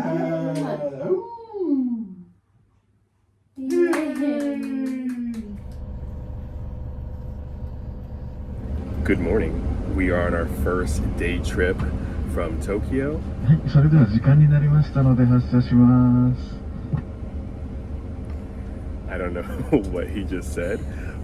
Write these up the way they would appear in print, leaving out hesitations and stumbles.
Good morning. We are on our first day trip from Tokyo. はい、それでは時間になりましたので発車します。 I don't know what he just said,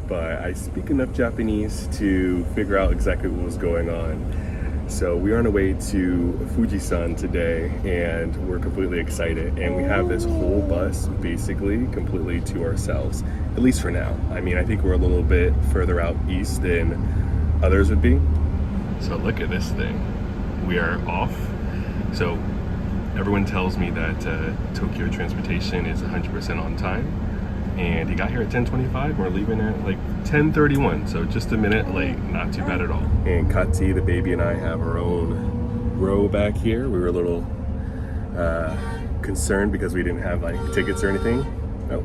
but I speak enough Japanese to figure out exactly what was going on. So we are on our way to Fujisan today, and we're completely excited. And we have this whole bus basically completely to ourselves, at least for now. I mean, I think we're a little bit further out east than others would be. So look at this thing. We are off. So everyone tells me that Tokyo transportation is 100% on time. And he got here at 10:25. We're leaving at like 10:31, so just a minute late. Not too bad at all. And Kati, the baby, and I have our own row back here. We were a little concerned because we didn't have like tickets or anything. No.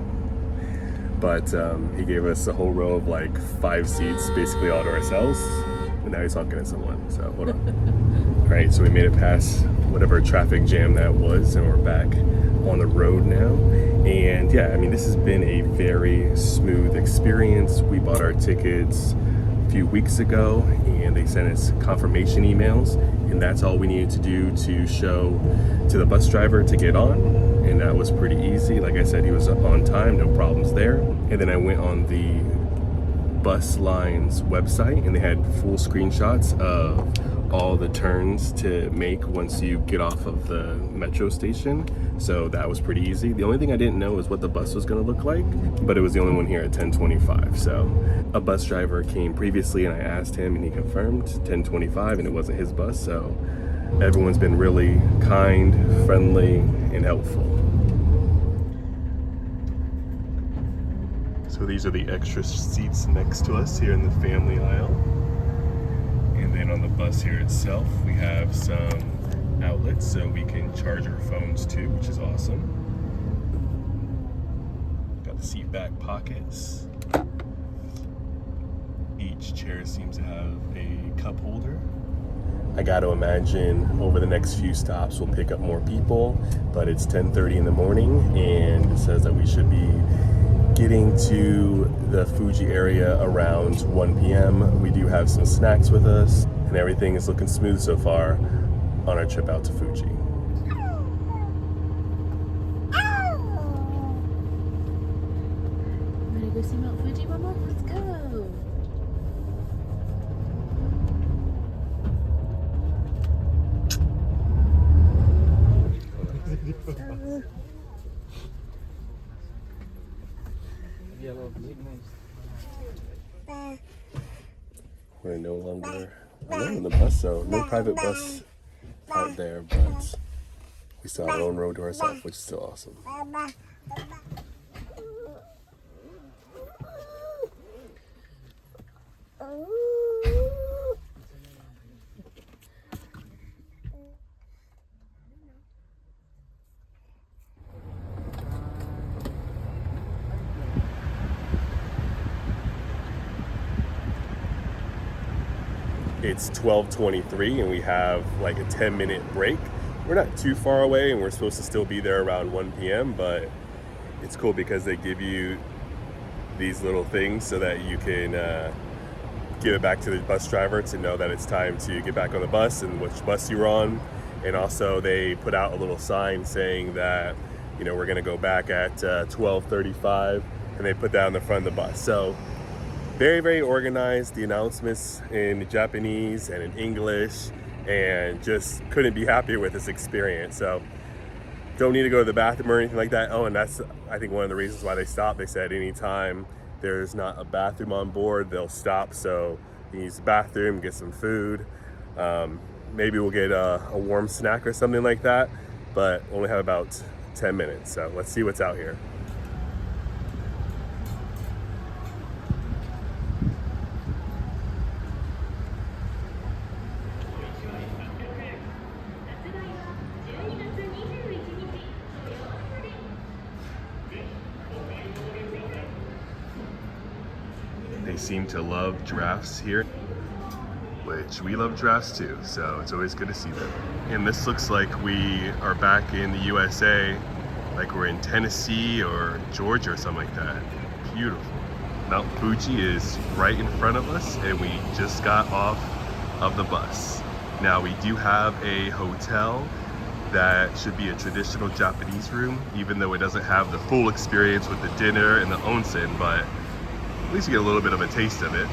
But he gave us a whole row of like 5 seats, basically all to ourselves. And now he's talking to someone, so hold on. All right, so we made it past whatever traffic jam that was, and we're back on the road now. And yeah, I mean, this has been a very smooth experience. We bought our tickets a few weeks ago, and they sent us confirmation emails, and that's all we needed to do to show to the bus driver to get on. And that was pretty easy. Like I said, he was up on time, no problems there. And then I went on the bus line's website, and they had full screenshots of all the turns to make once you get off of the metro station. So that was pretty easy. The only thing I didn't know was what the bus was going to look like, but it was the only one here at 10:25. So a bus driver came previously, and I asked him, and he confirmed 10:25, and it wasn't his bus. So everyone's been really kind, friendly, and helpful. So these are the extra seats next to us here in the family aisle. And then on the bus here itself, we have some outlets so we can charge our phones too, which is awesome. Got the seat back pockets. Each chair seems to have a cup holder. I got to imagine over the next few stops we'll pick up more people, but it's 10:30 in the morning, and it says that we should be getting to the Fuji area around 1 p.m. We do have some snacks with us, and everything is looking smooth so far on our trip out to Fuji. Ready to go see Mount Fuji, Mama? Let's go. We're no longer alone on the bus, so no private bus out there, but we still have our own road to ourselves, which is still awesome. It's 12:23 and we have like a 10-minute break. We're not too far away, and we're supposed to still be there around 1 p.m., but it's cool because they give you these little things so that you can give it back to the bus driver to know that it's time to get back on the bus and which bus you're on. And also they put out a little sign saying that, you know, we're gonna go back at 12:35, and they put that on the front of the bus. So very, very organized. The announcements in Japanese and in English, and just couldn't be happier with this experience. So don't need to go to the bathroom or anything like that. Oh, and that's, I think, one of the reasons why they stopped. They said anytime there's not a bathroom on board, they'll stop. So you use the bathroom, get some food. Maybe we'll get a warm snack or something like that, but only have about 10 minutes. So let's see what's out here. They seem to love giraffes here. Wait. which we love giraffes too, so it's always good to see them. And this looks like we are back in the USA, like we're in Tennessee or Georgia or something like that. Beautiful. Mount Fuji is right in front of us, and we just got off of the bus. Now we do have a hotel that should be a traditional Japanese room, even though it doesn't have the full experience with the dinner and the onsen, but at least you get a little bit of a taste of it.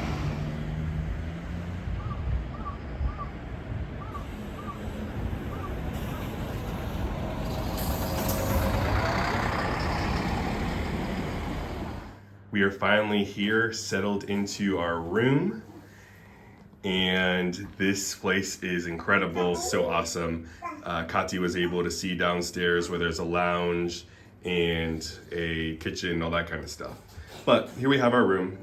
We are finally here, settled into our room, and this place is incredible, so awesome. Katy was able to see downstairs where there's a lounge and a kitchen, all that kind of stuff. But here we have our room.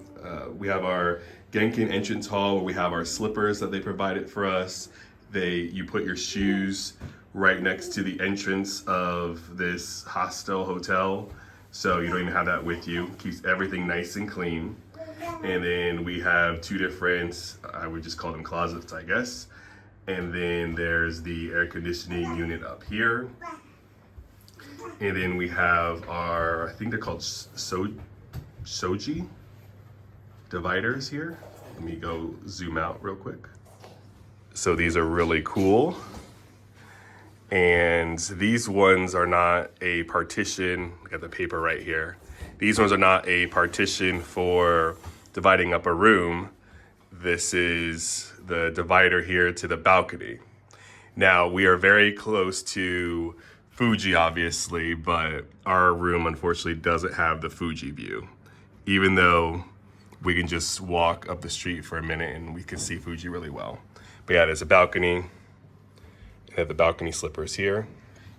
We have our Genkin entrance hall where we have our slippers that they provided for us. You put your shoes right next to the entrance of this hostel hotel, so you don't even have that with you. Keeps everything nice and clean. And then we have two different, I would just call them closets, I guess. And then there's the air conditioning unit up here. And then we have our, I think they're called shoji dividers here. Let me go zoom out real quick. So these are really cool. And these ones are not a partition. Look at the paper right here. These ones are not a partition for dividing up a room. This is the divider here to the balcony. Now, we are very close to Fuji, obviously, but our room unfortunately doesn't have the Fuji view, even though we can just walk up the street for a minute and we can see Fuji really well. But yeah, there's a balcony. We have the balcony slippers here.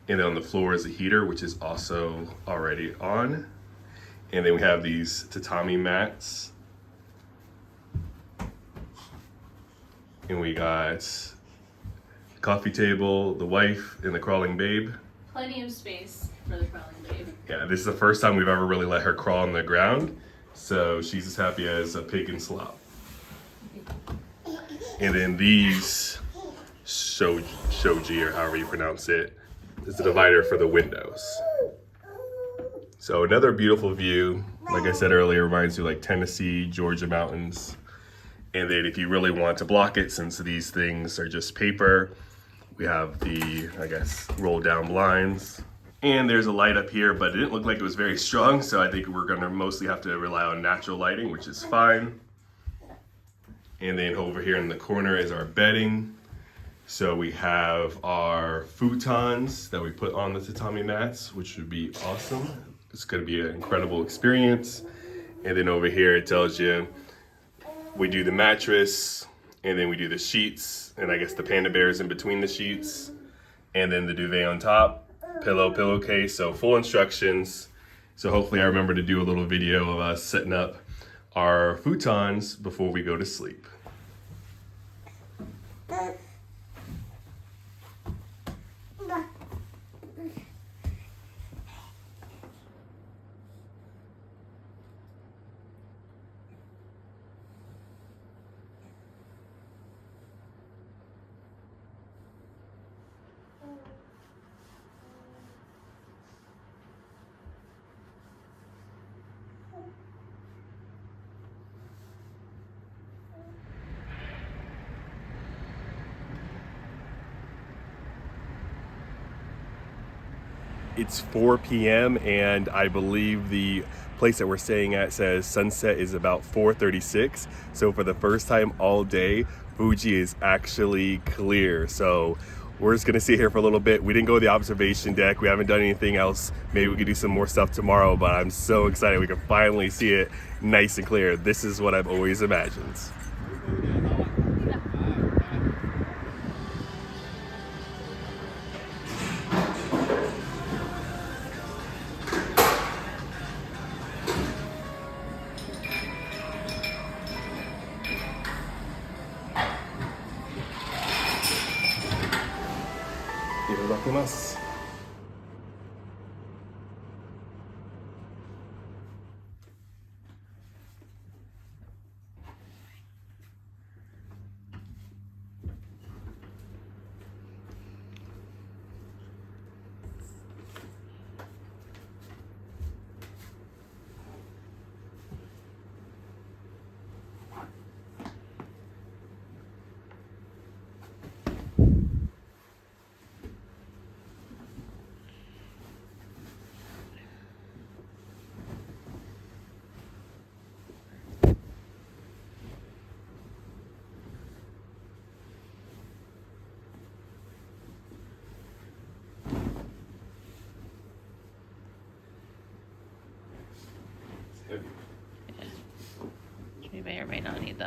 And then on the floor is a heater, which is also already on. And then we have these tatami mats. And we got the coffee table, the wife, and the crawling babe. Plenty of space for the crawling babe. Yeah, this is the first time we've ever really let her crawl on the ground. So she's as happy as a pig in slop. And then these shoji, or however you pronounce it, is the divider for the windows. So another beautiful view. Like I said earlier, reminds you like Tennessee, Georgia mountains. And then if you really want to block it, since these things are just paper, we have the, I guess, roll down blinds. And there's a light up here, but it didn't look like it was very strong, so I think we're gonna mostly have to rely on natural lighting, which is fine. And then over here in the corner is our bedding. So we have our futons that we put on the tatami mats, which would be awesome. It's gonna be an incredible experience. And then over here it tells you we do the mattress, and then we do the sheets, and I guess the panda bears in between the sheets, and then the duvet on top, pillowcase, so full instructions. So hopefully I remember to do a little video of us setting up our futons before we go to sleep. It's 4 p.m. and I believe the place that we're staying at says sunset is about 4:36. So for the first time all day, Fuji is actually clear. So we're just gonna sit here for a little bit. We didn't go to the observation deck. We haven't done anything else. Maybe we could do some more stuff tomorrow, but I'm so excited we can finally see it nice and clear. This is what I've always imagined.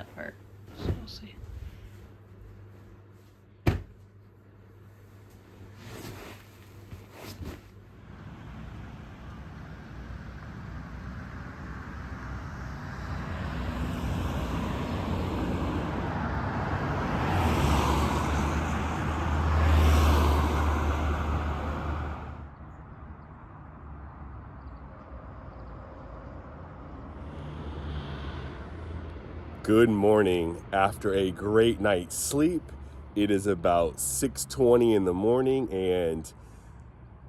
that part. So we'll see. Good morning. After a great night's sleep, it is about 6:20 in the morning and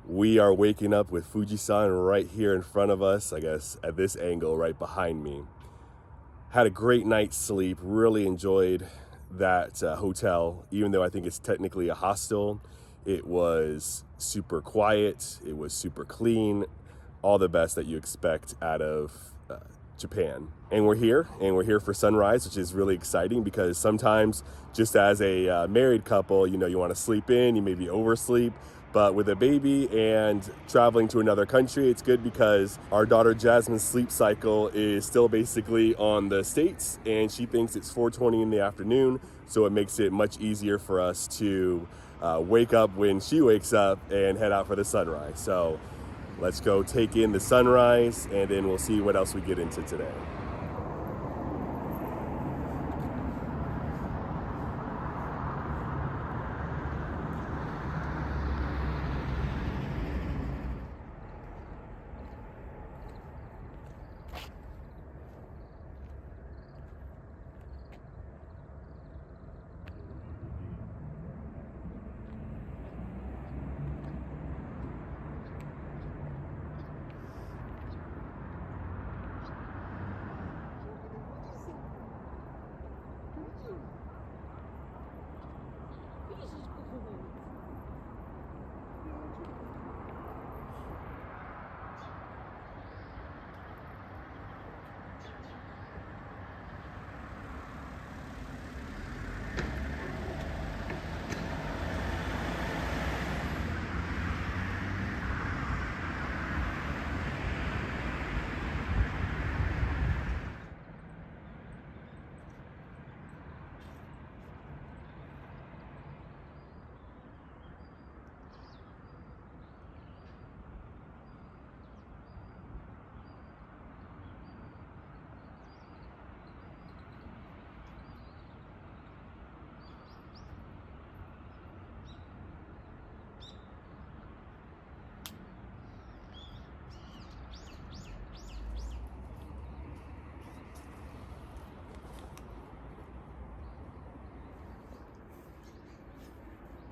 we are waking up with Fujisan right here in front of us, I guess at this angle right behind me. Had a great night's sleep, really enjoyed that hotel, even though I think it's technically a hostel. It was super quiet, it was super clean, all the best that you expect out of Japan. And we're here for sunrise, which is really exciting because sometimes just as a married couple, you know, you want to sleep in, you maybe oversleep, but with a baby and traveling to another country, it's good because our daughter Jasmine's sleep cycle is still basically on the States and she thinks it's 4:20 in the afternoon. So it makes it much easier for us to wake up when she wakes up and head out for the sunrise. So let's go take in the sunrise and then we'll see what else we get into today.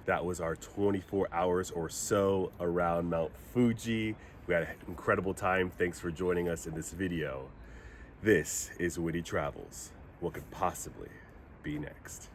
That was our 24 hours or so around Mount Fuji. We had an incredible time. Thanks for joining us in this video. This is Witty Travels. What could possibly be next?